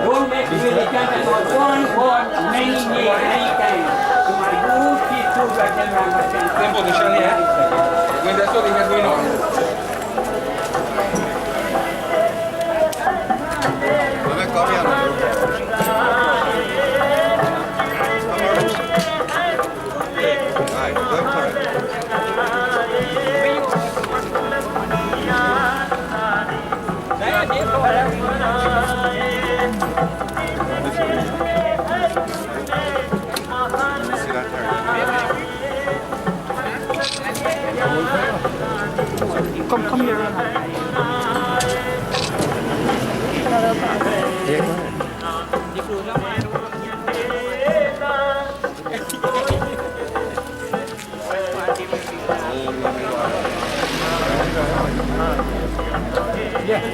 Don't make religion about one God, many names, many times. To my good people, God, them understand. Same position here. When there's something that's going on. Come here. Yeah, go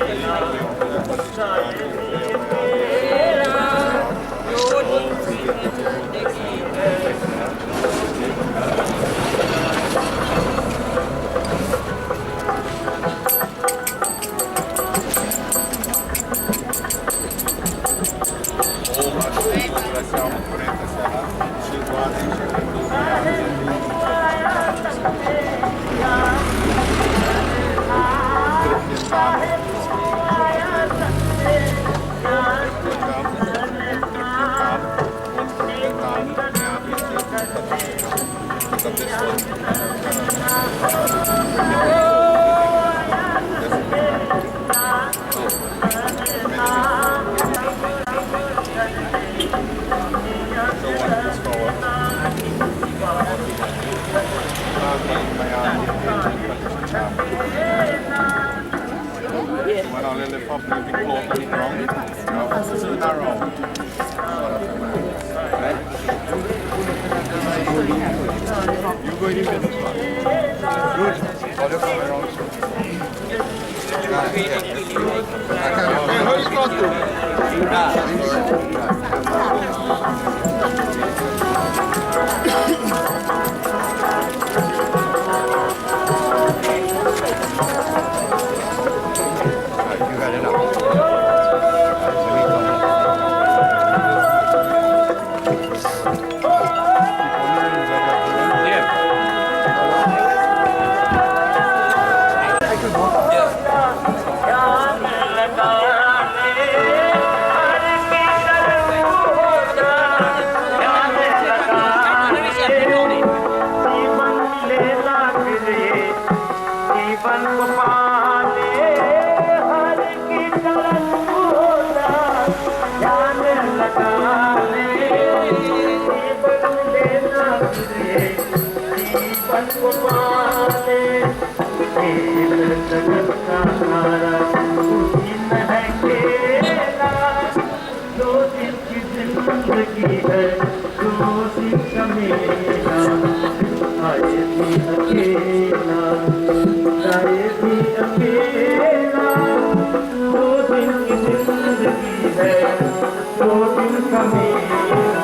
ahead. When I live up, you close to the ground. It's in a round. You go in the middle. Good. All the way around. Who's got Coming